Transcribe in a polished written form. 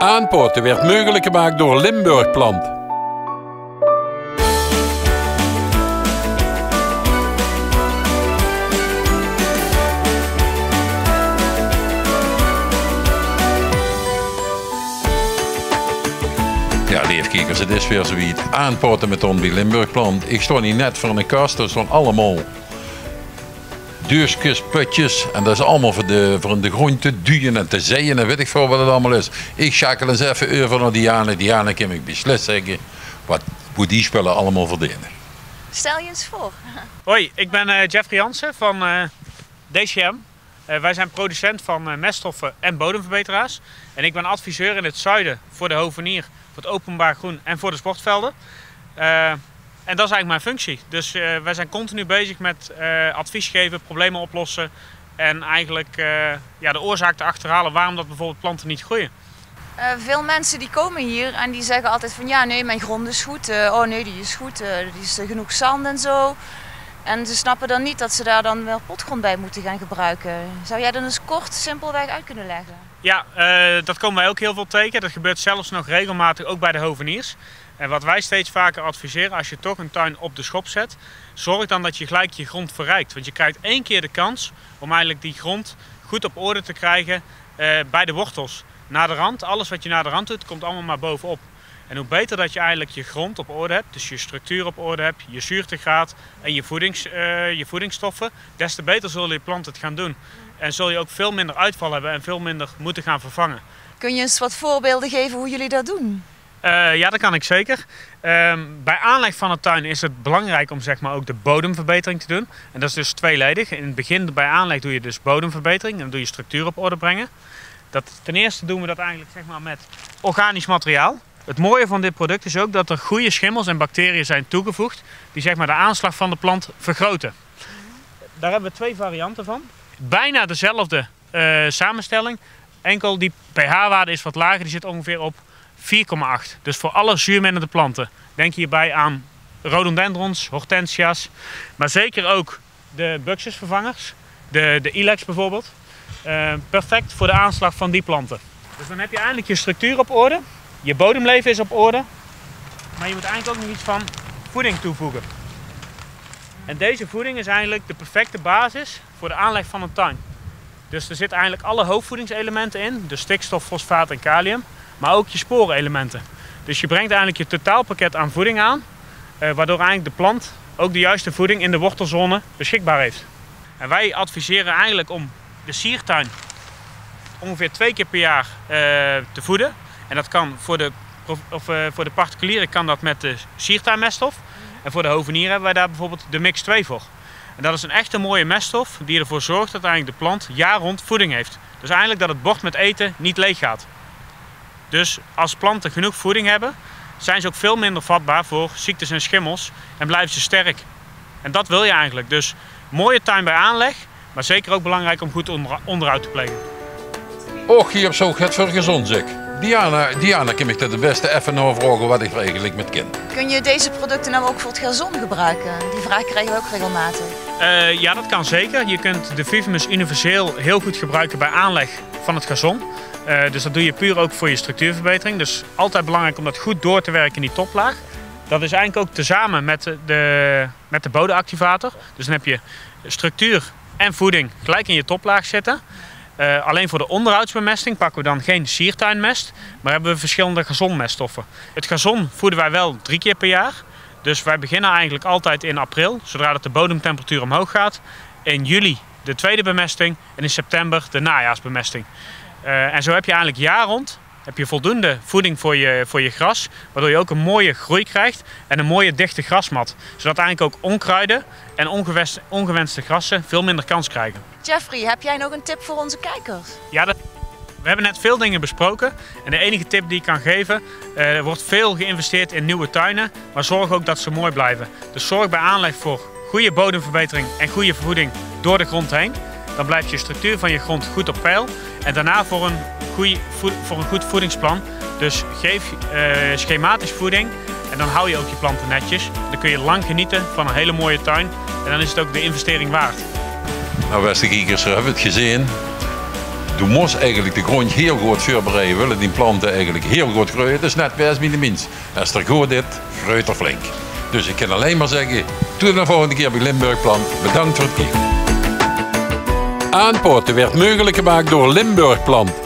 Aanpoten werd mogelijk gemaakt door Limburg Plant. Ja, leefkijkers, het is weer zoiets. Aanpoten met ons bij Limburg Plant. Ik sta hier net voor een kast, er staan allemaal deurtjes, putjes. En dat is allemaal voor de grond te duwen en te zeeën en weet ik veel wat het allemaal is. Ik schakel eens even over naar Diana. Diana kan ik beslist zeggen hoe die spullen allemaal verdienen. Stel je eens voor. Hoi, ik ben Jeffrey Jansen van DCM. Wij zijn producent van meststoffen en bodemverbeteraars. En ik ben adviseur in het zuiden voor de hovenier, voor het openbaar groen en voor de sportvelden. En dat is eigenlijk mijn functie. Dus wij zijn continu bezig met advies geven, problemen oplossen en eigenlijk de oorzaak te achterhalen waarom dat bijvoorbeeld planten niet groeien. Veel mensen die komen hier en die zeggen altijd van ja, nee, mijn grond is goed. Oh nee, die is goed. Die is genoeg zand en zo. En ze snappen dan niet dat ze daar dan wel potgrond bij moeten gaan gebruiken. Zou jij dan eens kort, simpelweg uit kunnen leggen? Ja, dat komen wij ook heel veel tegen. Dat gebeurt zelfs nog regelmatig ook bij de hoveniers. En wat wij steeds vaker adviseren, als je toch een tuin op de schop zet, zorg dan dat je gelijk je grond verrijkt. Want je krijgt 1 keer de kans om eigenlijk die grond goed op orde te krijgen bij de wortels. Naar de rand, alles wat je naar de rand doet, komt allemaal maar bovenop. En hoe beter dat je eigenlijk je grond op orde hebt, dus je structuur op orde hebt, je zuurtegraad en je voedingsstoffen, des te beter zullen je planten het gaan doen. En zul je ook veel minder uitval hebben en veel minder moeten gaan vervangen. Kun je eens wat voorbeelden geven hoe jullie dat doen? Ja, dat kan ik zeker. Bij aanleg van een tuin is het belangrijk om zeg maar ook de bodemverbetering te doen. En dat is dus tweeledig. In het begin bij aanleg doe je dus bodemverbetering en dan doe je structuur op orde brengen. Ten eerste doen we dat eigenlijk zeg maar met organisch materiaal. Het mooie van dit product is ook dat er goede schimmels en bacteriën zijn toegevoegd die zeg maar de aanslag van de plant vergroten. Daar hebben we 2 varianten van. Bijna dezelfde samenstelling, enkel die pH-waarde is wat lager, die zit ongeveer op 4,8. Dus voor alle zuurminnende planten. Denk hierbij aan rhododendrons, hortensia's, maar zeker ook de buxusvervangers, de ilex bijvoorbeeld. Perfect voor de aanslag van die planten. Dus dan heb je eigenlijk je structuur op orde, je bodemleven is op orde, maar je moet eigenlijk ook nog iets van voeding toevoegen. En deze voeding is eigenlijk de perfecte basis voor de aanleg van een tuin. Dus er zitten eigenlijk alle hoofdvoedingselementen in, dus stikstof, fosfaat en kalium, maar ook je sporenelementen. Dus je brengt eigenlijk je totaalpakket aan voeding aan, waardoor eigenlijk de plant ook de juiste voeding in de wortelzone beschikbaar heeft. En wij adviseren eigenlijk om de siertuin ongeveer 2 keer per jaar te voeden. En dat kan voor de particulieren kan dat met de siertuinmeststof. En voor de hovenier hebben wij daar bijvoorbeeld de Mix 2 voor. En dat is een echte mooie meststof die ervoor zorgt dat eigenlijk de plant jaar rond voeding heeft. Dus eigenlijk dat het bord met eten niet leeg gaat. Dus als planten genoeg voeding hebben, zijn ze ook veel minder vatbaar voor ziektes en schimmels en blijven ze sterk. En dat wil je eigenlijk. Dus mooie tuin bij aanleg, maar zeker ook belangrijk om goed onderhoud te plegen. Och, hier op zo'n het voor gezond zeg. Diana kan ik het beste even vragen wat ik eigenlijk met ken. Kun je deze producten nou ook voor het gazon gebruiken? Die vraag krijgen we ook regelmatig. Ja, dat kan zeker. Je kunt de Vivimus universeel heel goed gebruiken bij aanleg van het gazon. Dus dat doe je puur ook voor je structuurverbetering. Dus altijd belangrijk om dat goed door te werken in die toplaag. Dat is eigenlijk ook tezamen met de bodemactivator. Dus dan heb je structuur en voeding gelijk in je toplaag zitten. Alleen voor de onderhoudsbemesting pakken we dan geen siertuinmest, maar hebben we verschillende gazonmeststoffen. Het gazon voeden wij wel 3 keer per jaar. Dus wij beginnen eigenlijk altijd in april, zodra dat de bodemtemperatuur omhoog gaat. In juli de tweede bemesting en in september de najaarsbemesting. En zo heb je eigenlijk jaar rond voldoende voeding voor je gras, waardoor je ook een mooie groei krijgt en een mooie dichte grasmat. Zodat eigenlijk ook onkruiden en ongewenste grassen veel minder kans krijgen. Jeffrey, heb jij nog een tip voor onze kijkers? Ja, we hebben net veel dingen besproken en de enige tip die ik kan geven, er wordt veel geïnvesteerd in nieuwe tuinen, maar zorg ook dat ze mooi blijven. Dus zorg bij aanleg voor goede bodemverbetering en goede voeding door de grond heen. Dan blijft je structuur van je grond goed op peil en daarna voor een goed voedingsplan. Dus geef schematisch voeding en dan hou je ook je planten netjes. Dan kun je lang genieten van een hele mooie tuin en dan is het ook de investering waard. Nou beste kijkers, we hebben het gezien. Du moest eigenlijk de grond heel goed voorbereiden, willen die planten eigenlijk heel goed groeien. Dat is net best met de mens. Als er goed is, groeit er flink. Dus ik kan alleen maar zeggen, tot de volgende keer bij Limburg Plant. Bedankt voor het kijken. Aanpoten werd mogelijk gemaakt door Limburg Plant.